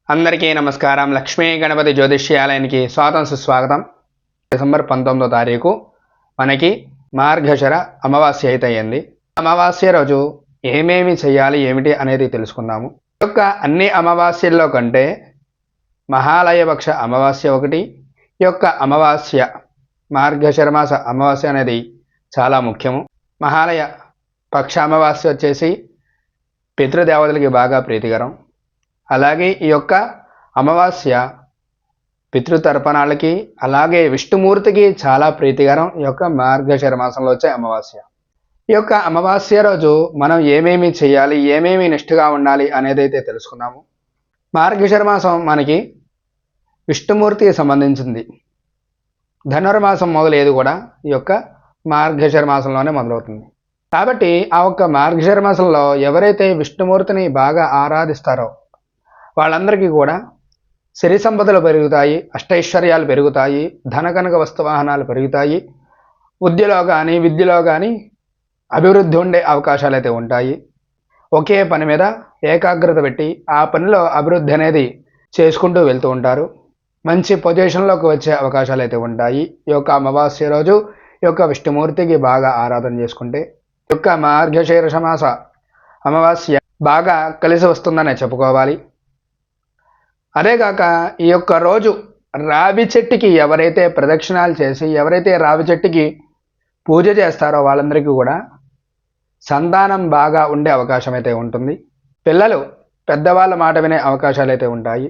అందరికీ నమస్కారం. లక్ష్మీ గణపతి జ్యోతిష్యాలయానికి స్వాగతం సుస్వాగతం. డిసెంబర్ 19వ తారీఖు మనకి మార్గశిర అమావాస్య అయితే అయింది. అమావాస్య రోజు ఏమేమి చేయాలి ఏమిటి అనేది తెలుసుకుందాము. ఈ యొక్క అన్ని అమావాస్యల్లో కంటే మహాలయపక్ష అమావాస్య ఒకటి. ఈ యొక్క అమావాస్య మార్గశిర మాస అమావాస్య అనేది చాలా ముఖ్యము. మహాలయ పక్ష అమావాస్య వచ్చేసి పితృదేవతలకి బాగా ప్రీతికరం. అలాగే ఈ యొక్క అమావాస్య పితృతర్పణాలకి అలాగే విష్ణుమూర్తికి చాలా ప్రీతికరం. ఈ యొక్క మార్గశిర మాసంలో వచ్చే అమావాస్య. ఈ యొక్క అమావాస్య రోజు మనం ఏమేమి చేయాలి, ఏమేమి నిష్ఠగా ఉండాలి అనేది అయితే తెలుసుకున్నాము. మార్గశిర మాసం మనకి విష్ణుమూర్తికి సంబంధించింది. ధనుర్మాసం మొదలైదు కూడా ఈ యొక్క మార్గశిర మాసంలోనే మొదలవుతుంది. కాబట్టి ఆ ఒక్క మార్గశిర మాసంలో ఎవరైతే విష్ణుమూర్తిని బాగా ఆరాధిస్తారో వాళ్ళందరికీ కూడా సిరి సంపదలు పెరుగుతాయి, అష్టైశ్వర్యాలు పెరుగుతాయి, ధనకనక వస్తువాహనాలు పెరుగుతాయి, విద్యలో కానీ అభివృద్ధి ఉండే అవకాశాలు అయితే ఉంటాయి. ఒకే పని మీద ఏకాగ్రత పెట్టి ఆ పనిలో అభివృద్ధి అనేది చేసుకుంటూ వెళ్తూ ఉంటారు. మంచి పొజిషన్లోకి వచ్చే అవకాశాలు అయితే ఉంటాయి. ఈ యొక్క అమావాస్య రోజు ఈ యొక్క విష్ణుమూర్తికి బాగా ఆరాధన చేసుకుంటే ఈ యొక్క మార్గశీర్ష మాస అమావాస్య బాగా కలిసి వస్తుందనే చెప్పుకోవాలి. అదేగాక ఈ యొక్క రోజు రావి చెట్టుకి ఎవరైతే ప్రదక్షిణాలు చేసి ఎవరైతే రావి చెట్టుకి పూజ చేస్తారో వాళ్ళందరికీ కూడా సంతానం బాగా ఉండే అవకాశం అయితే ఉంటుంది. పిల్లలు పెద్దవాళ్ళ మాట వినే అవకాశాలు అయితే ఉంటాయి.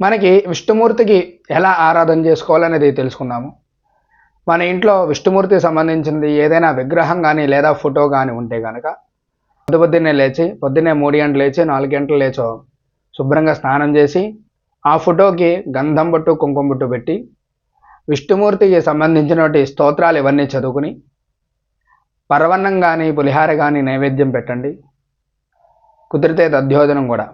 మనకి విష్ణుమూర్తికి ఎలా ఆరాధన చేసుకోవాలనేది తెలుసుకుందాము. మన ఇంట్లో విష్ణుమూర్తికి సంబంధించింది ఏదైనా విగ్రహం కానీ లేదా ఫోటో కానీ ఉంటే కనుక పొద్దున్నే 3 గంటలు లేచి 4 గంటలు లేచో శుభ్రంగా స్నానం చేసి ఆ ఫోటోకి గంధం బొట్టు కుంకుమ బొట్టు పెట్టి విష్ణుమూర్తికి సంబంధించినటువంటి స్తోత్రాలు ఇవన్నీ చదువుకుని పరవన్నం కానీ పులిహార కానీ నైవేద్యం పెట్టండి. కుదిరితే దధ్యోజనం కూడా.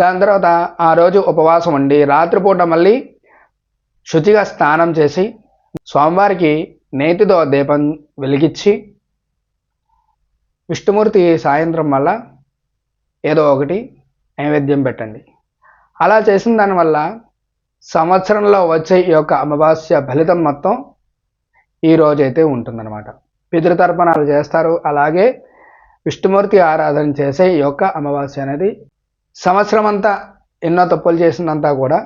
దాని తర్వాత ఆ రోజు ఉపవాసం ఉండి రాత్రిపూట మళ్ళీ శుచిగా స్నానం చేసి స్వామివారికి నేతితో దీపం వెలిగించి విష్ణుమూర్తి సాయంత్రం మళ్ళా ఏదో ఒకటి నైవేద్యం పెట్టండి. అలా చేసిన దానివల్ల సంవత్సరంలో వచ్చే ఈ యొక్క అమావాస్య ఫలితం మొత్తం ఈ రోజైతే ఉంటుందన్నమాట. పితృతర్పణాలు చేస్తారు. అలాగే విష్ణుమూర్తి ఆరాధన చేసే ఈ యొక్క అమావాస్య అనేది సంవత్సరం అంతా ఎన్నో తప్పులు చేసిందంతా కూడా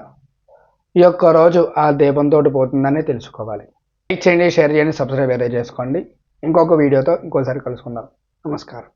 ఈ యొక్క రోజు ఆ దీపంతో పోతుందని తెలుసుకోవాలి. లైక్ చేయండి, షేర్ చేయండి, సబ్స్క్రైబ్ అయితే చేసుకోండి. ఇంకొక వీడియోతో ఇంకోసారి కలుసుకుందాం. నమస్కారం.